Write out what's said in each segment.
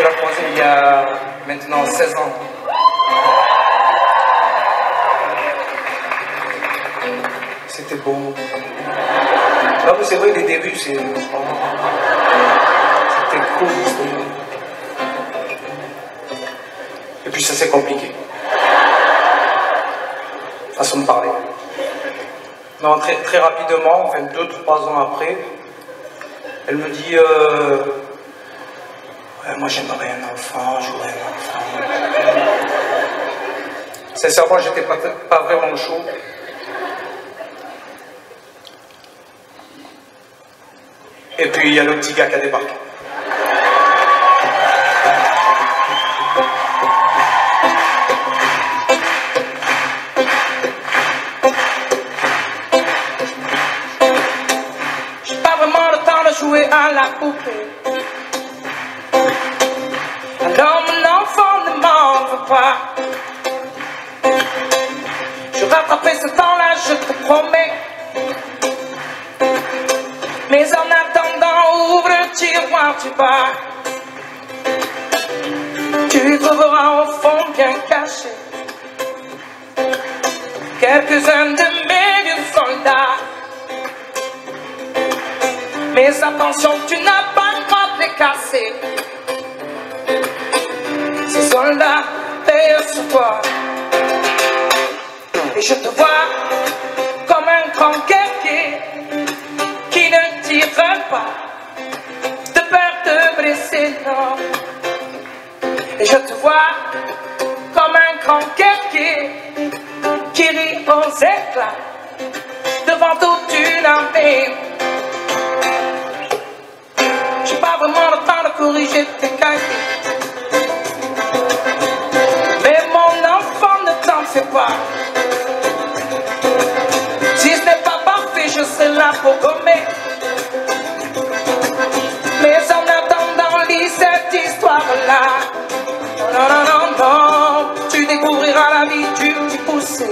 Je l'ai croisée il y a maintenant 16 ans. C'était beau. Non, mais c'est vrai, les débuts, c'était cool. Et puis ça s'est compliqué. Façon de parler. Non, très rapidement, enfin 2-3 ans après, elle me dit ouais, moi j'aimerais un enfant, j'aurais un enfant. Sincèrement, j'étais pas vraiment chaud. Et puis il y a le petit gars qui a débarqué. J'ai pas vraiment le temps de jouer à la poupée. Alors mon enfant ne m'en veut pas. Je rattraperai ce temps-là, je te promets. Mais en attendant, ouvre le tiroir du bar. Tu y trouveras au fond bien caché quelques-uns de mes vieux soldats. Mais attention, tu n'as pas le droit de les casser. Ces soldats veillent sur toi. Et je te vois comme un grand guerrier qui ne tire pas de peur de blesser, non. Et je te vois comme un grand guerrier qui rit aux éclats devant toute une armée. J'ai pas vraiment le temps de corriger tes cahiers. Mais mon enfant, ne t'en fais pas. Si ce n'est pas parfait, je serai là pour gommer. Mais en attendant, lis cette histoire-là. Non, non, non, non, tu découvriras la vie du petit poussé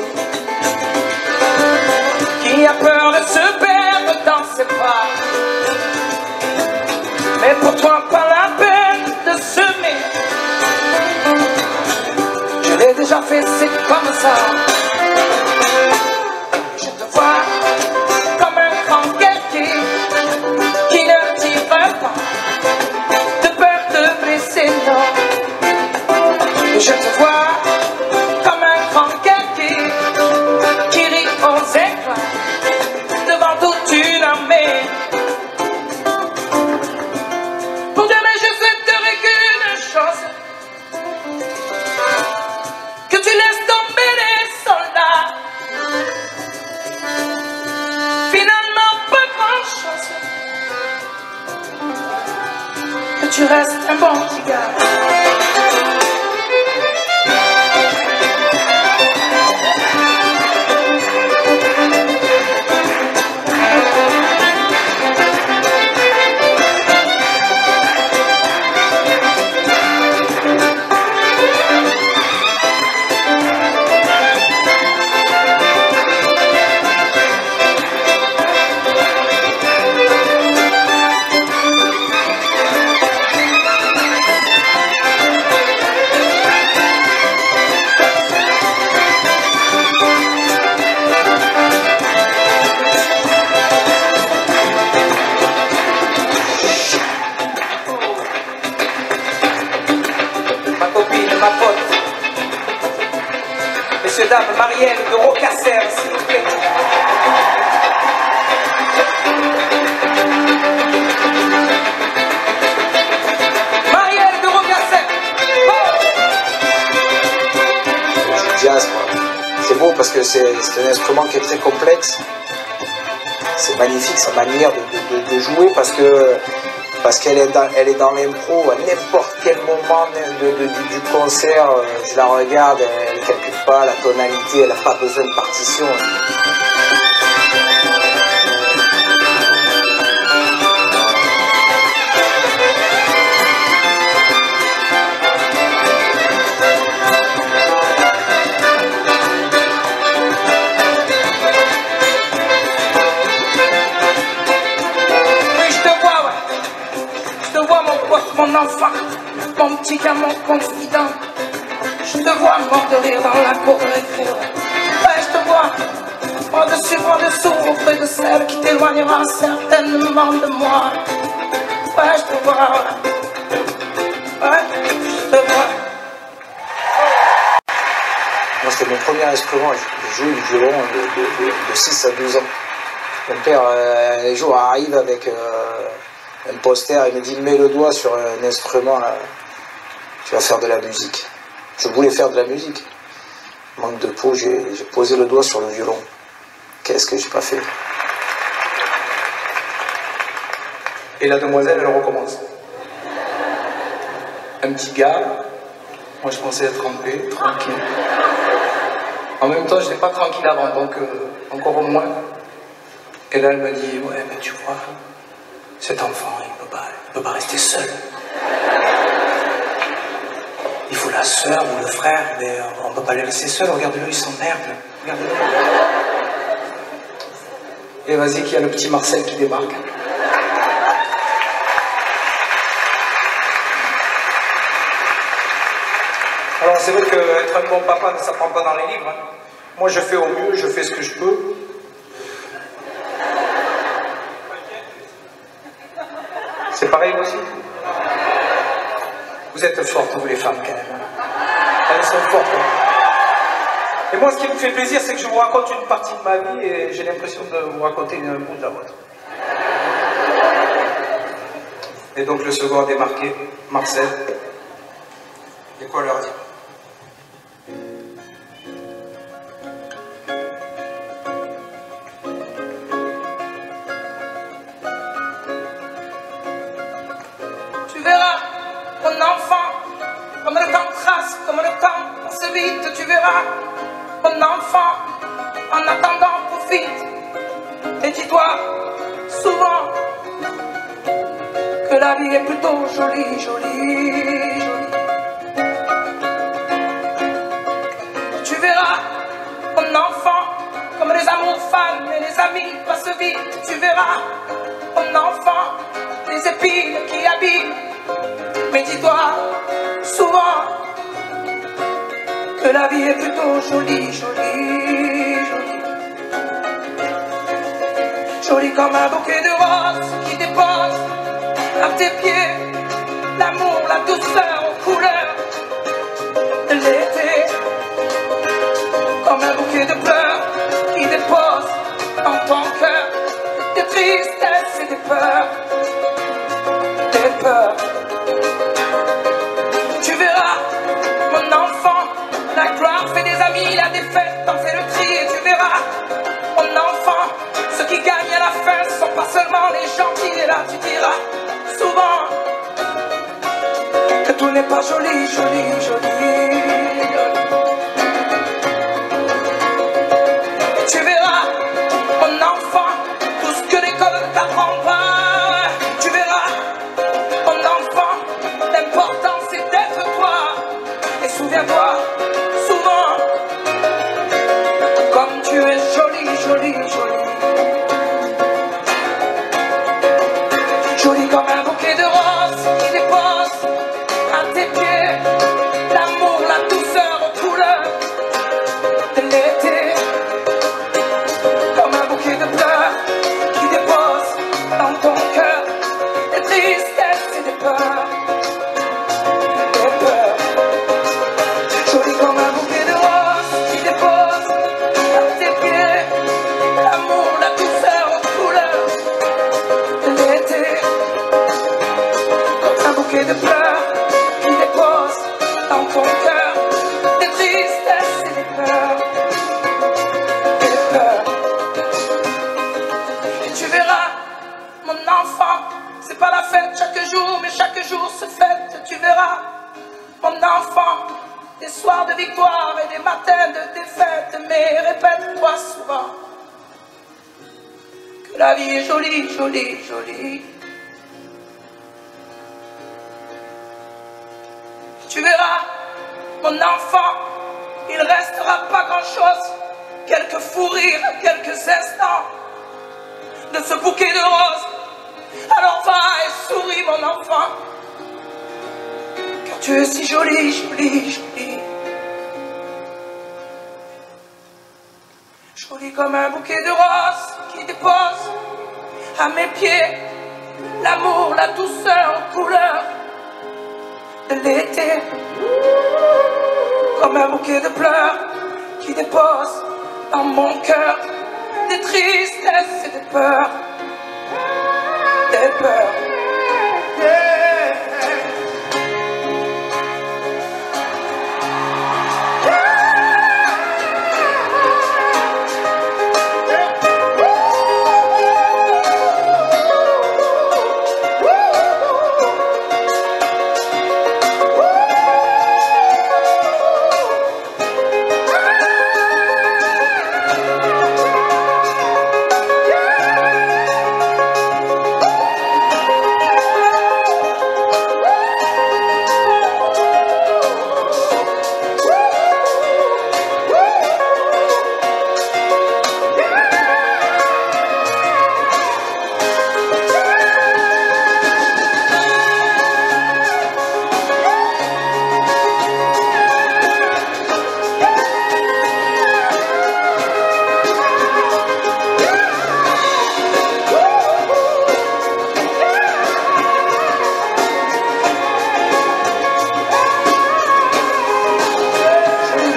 qui a peur de se perdre dans ses bras. Mais pour toi, pas la peine de semer. Je l'ai déjà fait, c'est comme ça. Je te vois comme un grand guerrier qui ne tire pas de peur de blesser, non. Et je te vois comme un grand guerrier qui rit aux éclats devant toute une armée. Pour demain, je souhaiterais qu'une chose, que tu laisses tomber les soldats. Finalement, pas grand-chose, que tu restes un bon petit gars. Ma pote, messieurs, dames, Marielle de Rocasser, s'il vous plaît. Marielle de Rocasser. Oh, du jazz, quoi. C'est beau parce que c'est un instrument qui est très complexe. C'est magnifique sa manière de jouer parce qu'elle est dans l'impro à n'importe quel moment du concert. Je la regarde, elle ne calcule pas la tonalité, elle n'a pas besoin de partition. mon enfant, mon petit gamin confident. Je te vois mort de rire dans la cour de récré. Ouais, je te vois, bras dessus, bras dessous, auprès de celle qui t'éloignera certainement de moi. Ouais, je te vois, ouais, je te vois. Moi, c'était mon premier instrument. J'ai joué du violon de 6 à 12 ans. Mon père, un jour, arrive avec un poster. Il me dit, mets le doigt sur un instrument, là. Tu vas faire de la musique. Je voulais faire de la musique. Manque de peau, j'ai posé le doigt sur le violon. Qu'est-ce que j'ai pas fait? Et la demoiselle, elle recommence. Un petit gars, moi je pensais être trempé, tranquille. En même temps, je n'étais pas tranquille avant, donc encore moins. Et là, elle me dit, ouais, mais tu vois, cet enfant, il peut pas rester seul. Il faut la sœur ou le frère, mais on ne peut pas les laisser seuls. Regarde-le, il s'emmerde. Regarde-le. Et vas-y, qu'il y a le petit Marcel qui débarque. Alors c'est vrai qu'être un bon papa ne s'apprend pas dans les livres. Hein. Moi je fais au mieux, je fais ce que je peux. C'est pareil aussi. Vous êtes fortes, vous les femmes quand même. Elles sont fortes. Hein. Et moi ce qui me fait plaisir, c'est que je vous raconte une partie de ma vie et j'ai l'impression de vous raconter un bout de la vôtre. Et donc le second a démarqué, Marcel. Et quoi leur dire? Tu verras, mon enfant, comme le temps trace, comme le temps passe vite, tu verras, mon enfant, en attendant profite, et dis-toi souvent que la vie est plutôt jolie, jolie, jolie. Tu verras, mon enfant, comme les amours fans et les amis passent vite, tu verras, mon enfant, les épines qui abîment. Mais dis-toi souvent que la vie est plutôt jolie, jolie, jolie. Jolie comme un bouquet de roses qui dépose à tes pieds l'amour, la douceur aux couleurs de l'été. Comme un bouquet de pleurs qui dépose dans ton cœur des tristesses et des peurs. Des peurs. Tu verras, mon enfant, la gloire fait des amis, la défaite t'en fait le tri. Et tu verras, mon enfant, ceux qui gagnent à la fin sont pas seulement les gentils. Et là tu diras souvent que tout n'est pas joli, joli, joli. Et tu verras, mon enfant, tout ce que l'école ne t'apprend pas. Tu verras, mon enfant, l'important c'est d'être toi. Et souviens-toi souvent, comme tu es jolie, jolie, jolie. Jolie comme un bouquet de roses qui dépose à tes pieds l'amour, la douceur aux couleurs de l'été. Comme un bouquet de fleurs qui dépose dans ton cœur des tristesses et des peurs. Des peurs. Jolie comme un bouquet de roses qui dépose à tes pieds l'amour, la douceur aux couleurs de l'été. Comme un bouquet de fleurs qui dépose dans ton cœur des tristesses et des peurs. Des peurs. Et tu verras, mon enfant, c'est pas la fête chaque jour, mais chaque jour se fête. Tu verras, mon enfant, des soirs de victoire et des matins de défaite. Mais répète-toi souvent que la vie est jolie, jolie, jolie. Tu verras, mon enfant, il restera pas grand-chose, quelques fous rires, quelques instants de ce bouquet de roses. Alors va et souris, mon enfant, Tu es si jolie, jolie, jolie. Jolie comme un bouquet de roses qui dépose à mes pieds l'amour, la douceur, couleur de l'été. Comme un bouquet de pleurs qui dépose dans mon cœur des tristesses et des peurs. Des peurs.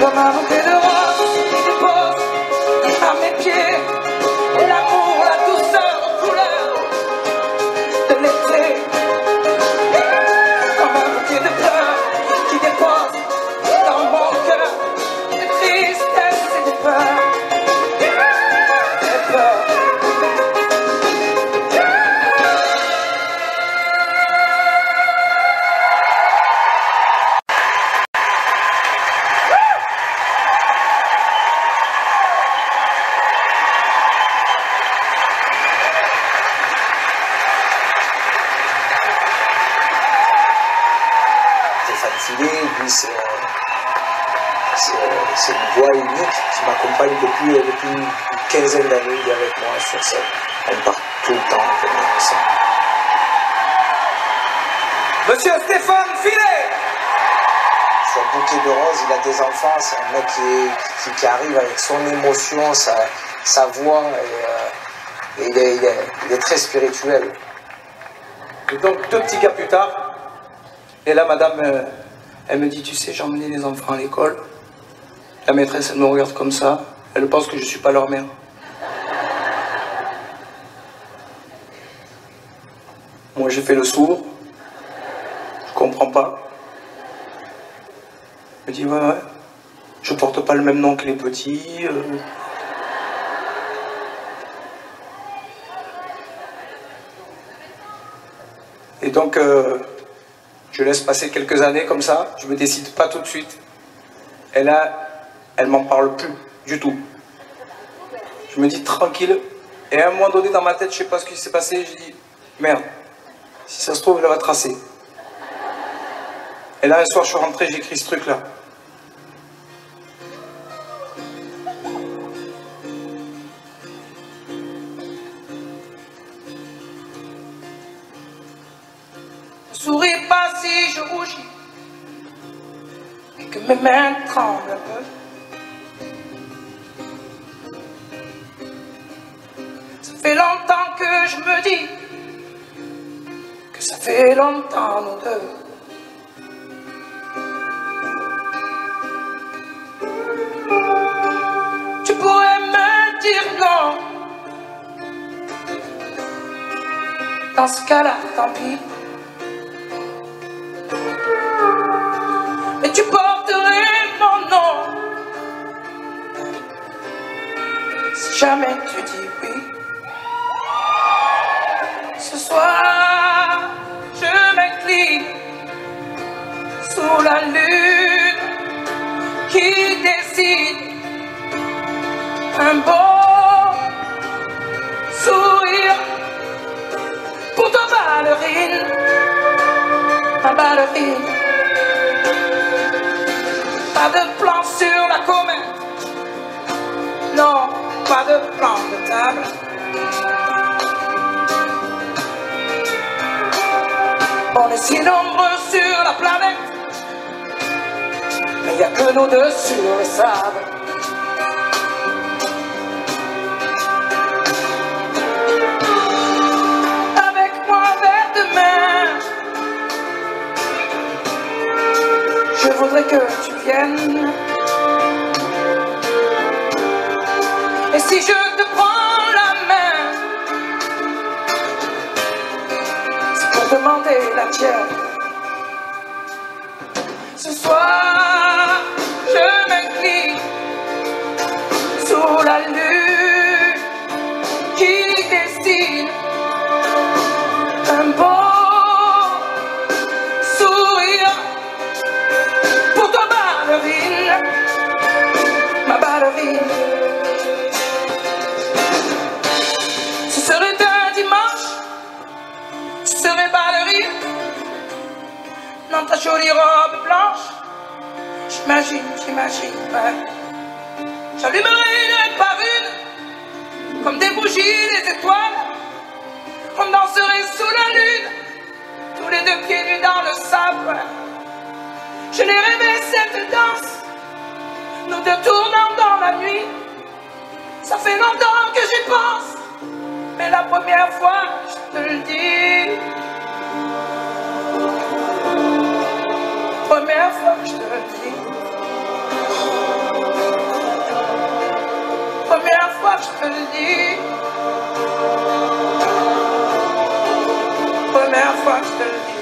Comme un bouquet de roses qui dépose à mes pieds l'amour, la douceur, couleur de l'été. Comme un bouquet de pleurs qui dépose dans mon cœur des tristesses et des peurs. Des peurs. Stéphane Filet, lui, c'est une voix unique qui m'accompagne depuis une quinzaine d'années. Il est avec moi sur scène. On part tout le temps ensemble. Monsieur Stéphane Filet! Sur Bouquet de Roses, il a des enfants. C'est un mec qui arrive avec son émotion, sa voix, et il est très spirituel. Et donc 2 petits cas plus tard, et là madame, elle me dit, tu sais, j'ai emmené les enfants à l'école. La maîtresse, elle me regarde comme ça, elle pense que je suis pas leur mère. Moi j'ai fait le sourd, je comprends pas. Elle me dit, ouais, je porte pas le même nom que les petits. Et donc, je laisse passer quelques années comme ça, je me décide pas tout de suite. Et là, elle m'en parle plus du tout. Je me dis tranquille. Et à un moment donné, dans ma tête, je sais pas ce qui s'est passé, j'ai dit, merde, si ça se trouve, elle va tracer. Et là, un soir, je suis rentré, j'ai écrit ce truc-là. Souris pas si je rougis et que mes mains tremblent un peu. Ça fait longtemps que je me dis que ça fait longtemps nous deux. Tu pourrais me dire non. Dans ce cas-là, tant pis. Mais tu porterais mon nom si jamais tu dis oui. Ce soir, je m'incline sous la lune qui décide un beau sourire pour ta ballerine, ma ballerine. Pas de plan sur la comète, non, pas de plan de table. On est si nombreux sur la planète y a que nous deux sur le sable. Avec moi vers demain, je voudrais que tu viennes. Et si je te prends la main, c'est pour demander la tienne. Ce soir, je m'incline sous la lune qui dessine un beau sourire pour ta ballerine, ma ballerine. Ce serait un dimanche, tu serais ballerine dans ta jolie robe blanche. J'imagine, ouais. J'allumerai une par une, comme des bougies, des étoiles. On danserait sous la lune, tous les deux pieds nus dans le sable. Je l'ai rêvé cette danse, nous deux tournant dans la nuit. Ça fait longtemps que j'y pense, mais la première fois, je te le dis. Première fois que je te le dis. Première fois que je te le dis. Première fois que je te le dis.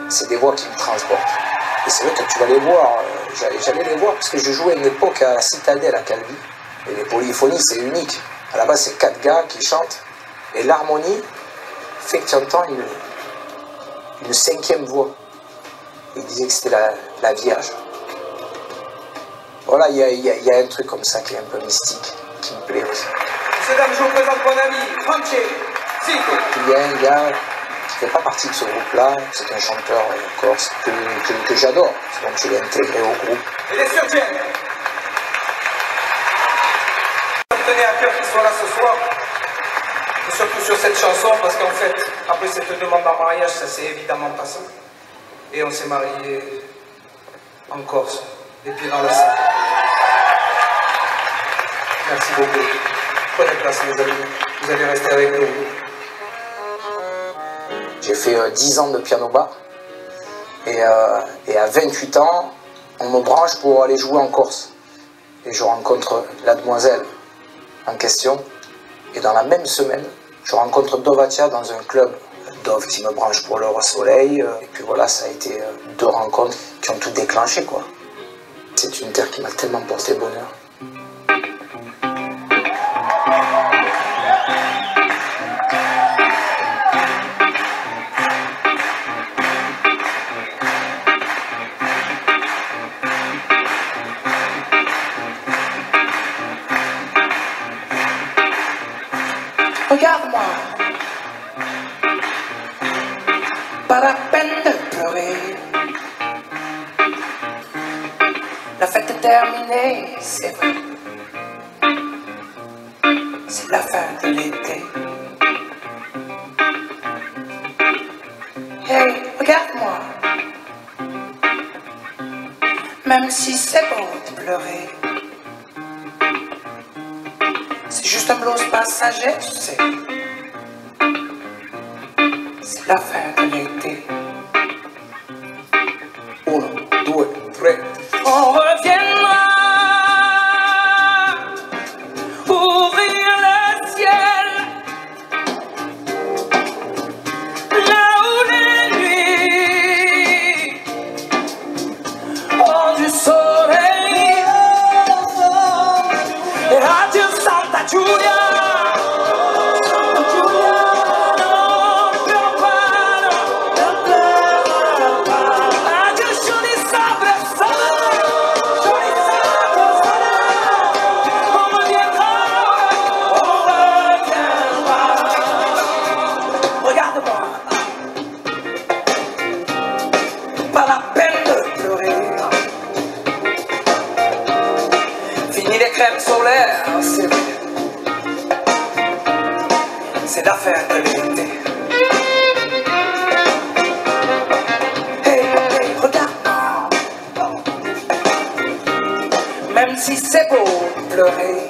C'est des voix qui me transportent. Et c'est vrai que tu vas les voir, j'allais les voir parce que je jouais à une époque à la Citadelle à Calvi. Et les polyphonies, c'est unique. À la base, c'est 4 gars qui chantent. Et l'harmonie fait que tu entends une 5e voix. Il disait que c'était la Vierge. Voilà, il y a un truc comme ça qui est un peu mystique, qui me plaît aussi. Messieurs, dames, je vous présente mon ami, Franchi. Il y a un gars qui ne fait pas partie de ce groupe-là, c'est un chanteur corse que j'adore, donc je l'ai intégré au groupe. Et les surtiennes. Ça me tenait à cœur qu'il soit là ce soir, et surtout sur cette chanson, parce qu'en fait, après cette demande en mariage, ça s'est évidemment passé. Et on s'est mariés en Corse, les pieds dans le sable. Merci beaucoup. Prenez place, mes amis. Vous allez rester avec nous. J'ai fait 10 ans de piano-bar. Et à 28 ans, on me branche pour aller jouer en Corse. Et je rencontre la demoiselle en question. Et dans la même semaine, je rencontre Dovatia dans un club. Dove qui me branche pour l'Heure au Soleil. Et puis voilà, ça a été 2 rencontres qui ont tout déclenché, quoi. C'est une terre qui m'a tellement porté bonheur. Regarde-moi, pas la peine de pleurer. La fête est terminée, c'est vrai. C'est la fin de l'été. Hey, regarde-moi. Même si c'est bon de pleurer, c'est juste un blues passager, tu sais. C'est la fin de l'été. 1, 2, 3. On reviendra ouvrir le ciel là c'est la fin de l'été. Hey, hey, regarde-moi. Même si c'est beau pleurer,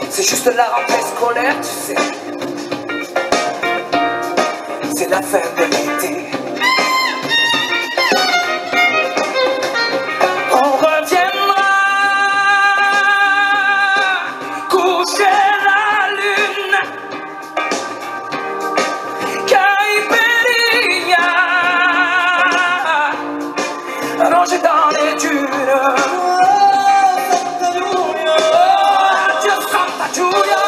c'est juste la rentrée scolaire, tu sais. C'est la fin de l'été. On reviendra coucher la lune, Caipirinha, allongé dans les dunes. Adieu Santa Giulia.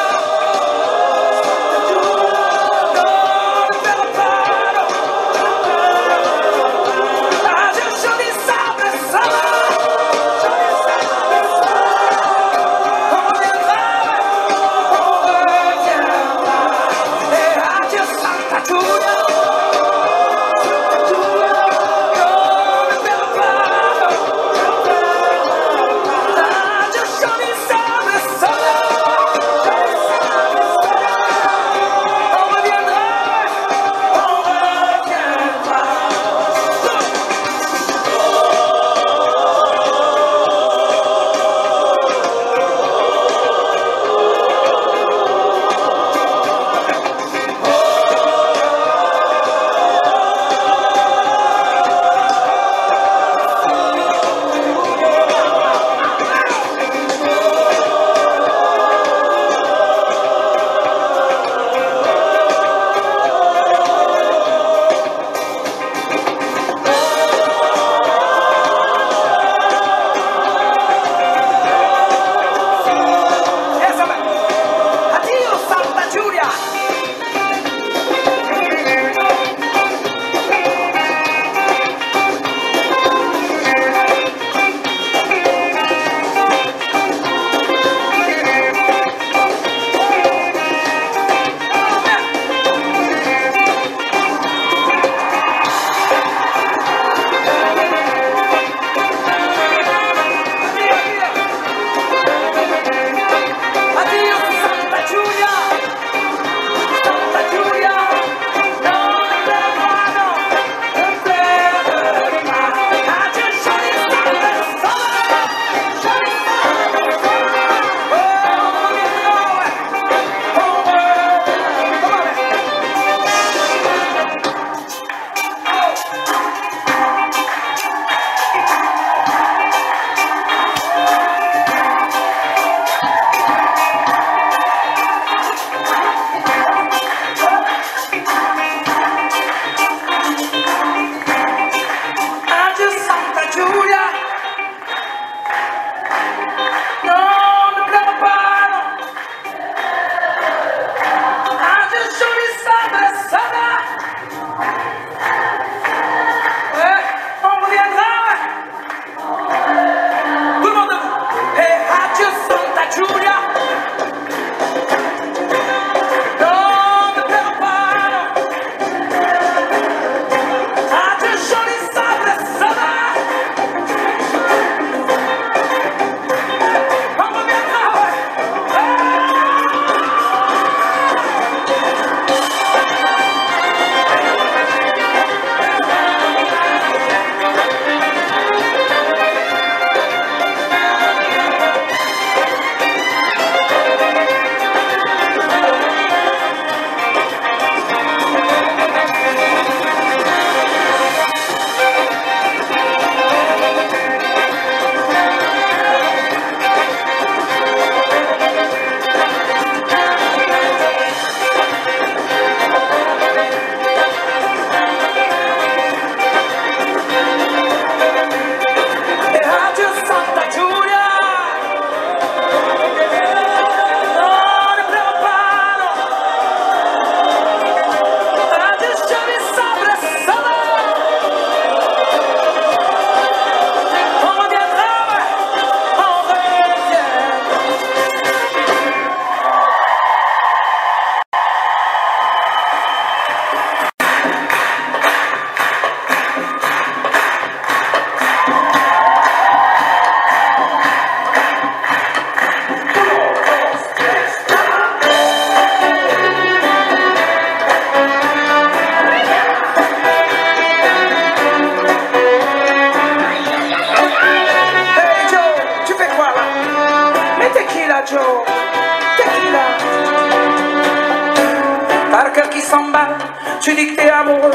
qui s'emballe, tu dis que t'es amoureux.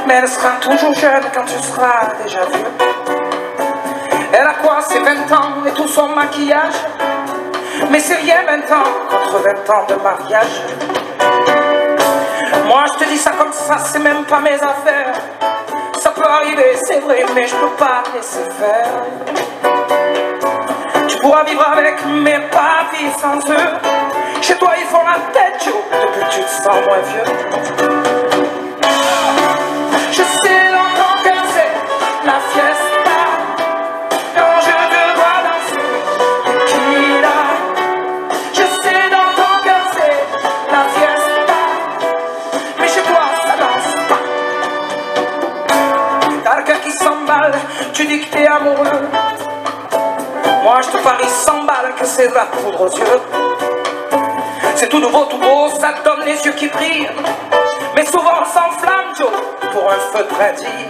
Mais elle sera toujours jeune quand tu seras déjà vieux. Elle a quoi, ses 20 ans et tout son maquillage? Mais c'est rien 20 ans contre 20 ans de mariage. Moi je te dis ça comme ça, c'est même pas mes affaires. Ça peut arriver, c'est vrai, mais je peux pas laisser faire. Tu pourras vivre avec, mais pas vivre sans eux. Chez toi ils font la tête, Joe, depuis que tu te sens moins vieux. Je sais dans ton cœur c'est la fiesta. Quand je te vois danser, tequila. Je sais dans ton cœur c'est la fiesta. Mais chez toi ça danse pas. T'as le cœur qui s'emballe, tu dis que t'es amoureux. Moi je te parie 100 balles que c'est de la poudre aux yeux. C'est tout nouveau, tout beau, ça te donne les yeux qui brillent. Mais souvent on s'enflamme, Joe, pour un feu de brindille.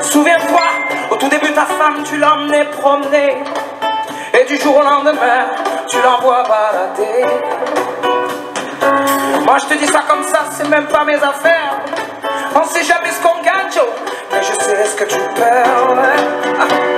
Souviens-toi, au tout début ta femme tu l'emmenais promener. Et du jour au lendemain, tu l'envoies balader. Moi je te dis ça comme ça, c'est même pas mes affaires. On sait jamais ce qu'on gagne, Joe, mais je sais ce que tu perds, ouais.